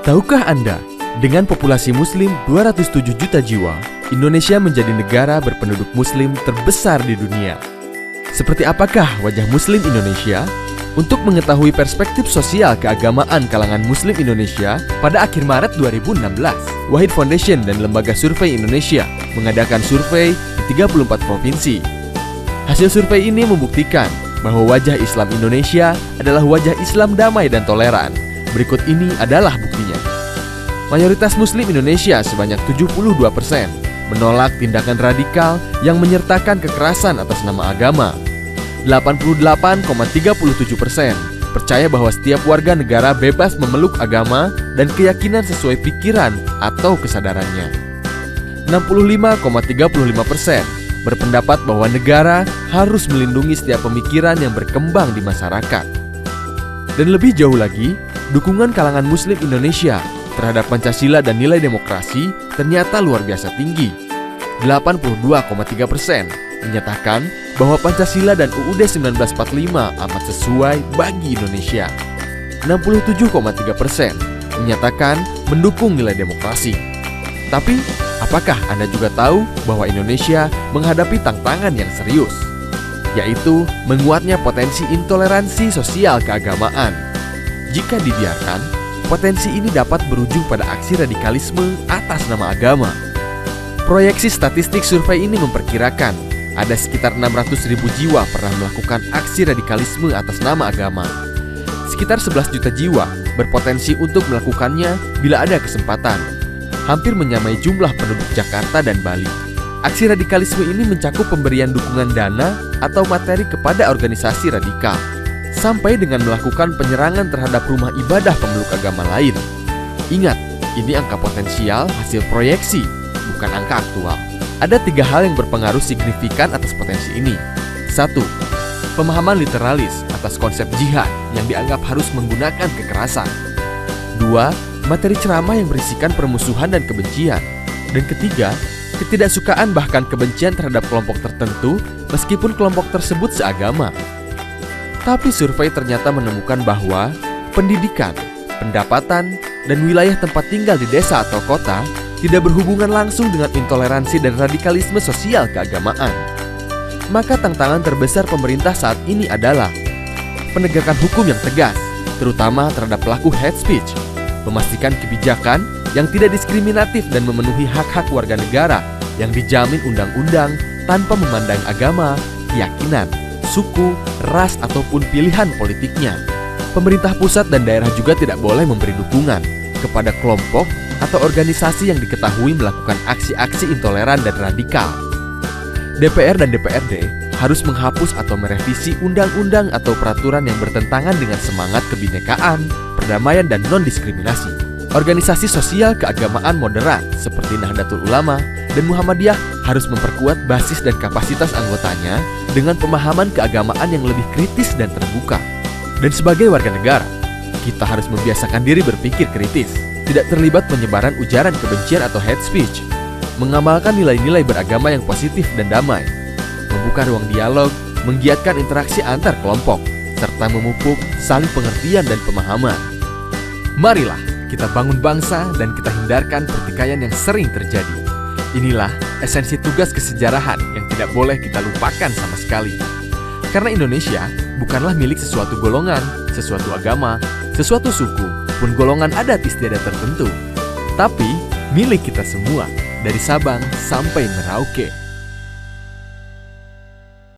Tahukah Anda, dengan populasi Muslim 207 juta jiwa, Indonesia menjadi negara berpenduduk Muslim terbesar di dunia. Seperti apakah wajah Muslim Indonesia? Untuk mengetahui perspektif sosial keagamaan kalangan Muslim Indonesia pada akhir Maret 2016, Wahid Foundation dan Lembaga Survei Indonesia mengadakan survei di 34 provinsi. Hasil survei ini membuktikan bahwa wajah Islam Indonesia adalah wajah Islam damai dan toleran. Berikut ini adalah buktinya. Mayoritas Muslim Indonesia sebanyak 72% menolak tindakan radikal yang menyertakan kekerasan atas nama agama. 88,37% percaya bahwa setiap warga negara bebas memeluk agama dan keyakinan sesuai pikiran atau kesadarannya. 65,35% berpendapat bahwa negara harus melindungi setiap pemikiran yang berkembang di masyarakat. Dan lebih jauh lagi, dukungan kalangan Muslim Indonesia terhadap Pancasila dan nilai demokrasi ternyata luar biasa tinggi. 82,3% menyatakan bahwa Pancasila dan UUD 1945 amat sesuai bagi Indonesia. 67,3% menyatakan mendukung nilai demokrasi. Tapi, apakah Anda juga tahu bahwa Indonesia menghadapi tantangan yang serius, yaitu menguatnya potensi intoleransi sosial keagamaan? Jika dibiarkan, potensi ini dapat berujung pada aksi radikalisme atas nama agama. Proyeksi statistik survei ini memperkirakan ada sekitar 600.000 jiwa pernah melakukan aksi radikalisme atas nama agama. Sekitar 11 juta jiwa berpotensi untuk melakukannya bila ada kesempatan. Hampir menyamai jumlah penduduk Jakarta dan Bali. Aksi radikalisme ini mencakup pemberian dukungan dana atau materi kepada organisasi radikal, sampai dengan melakukan penyerangan terhadap rumah ibadah pemeluk agama lain. Ingat, ini angka potensial hasil proyeksi, bukan angka aktual. Ada 3 hal yang berpengaruh signifikan atas potensi ini. 1. Pemahaman literalis atas konsep jihad yang dianggap harus menggunakan kekerasan. 2. Materi ceramah yang berisikan permusuhan dan kebencian. Dan ketiga, ketidaksukaan bahkan kebencian terhadap kelompok tertentu meskipun kelompok tersebut seagama. Tapi survei ternyata menemukan bahwa pendidikan, pendapatan, dan wilayah tempat tinggal di desa atau kota tidak berhubungan langsung dengan intoleransi dan radikalisme sosial keagamaan. Maka tantangan terbesar pemerintah saat ini adalah penegakan hukum yang tegas, terutama terhadap pelaku hate speech, memastikan kebijakan yang tidak diskriminatif dan memenuhi hak-hak warga negara yang dijamin undang-undang tanpa memandang agama, keyakinan, suku, ras, ataupun pilihan politiknya. Pemerintah pusat dan daerah juga tidak boleh memberi dukungan kepada kelompok atau organisasi yang diketahui melakukan aksi-aksi intoleran dan radikal. DPR dan DPRD harus menghapus atau merevisi undang-undang atau peraturan yang bertentangan dengan semangat kebinekaan, perdamaian, dan non-diskriminasi. Organisasi sosial keagamaan moderat seperti Nahdlatul Ulama dan Muhammadiyah harus memperkuat basis dan kapasitas anggotanya dengan pemahaman keagamaan yang lebih kritis dan terbuka. Dan sebagai warga negara, kita harus membiasakan diri berpikir kritis, tidak terlibat penyebaran ujaran kebencian atau hate speech, mengamalkan nilai-nilai beragama yang positif dan damai, membuka ruang dialog, menggiatkan interaksi antar kelompok, serta memupuk saling pengertian dan pemahaman. Marilah kita bangun bangsa dan kita hindarkan pertikaian yang sering terjadi. Inilah esensi tugas kesejarahan yang tidak boleh kita lupakan sama sekali. Karena Indonesia bukanlah milik sesuatu golongan, sesuatu agama, sesuatu suku, pun golongan adat istiadat tertentu, tapi milik kita semua, dari Sabang sampai Merauke.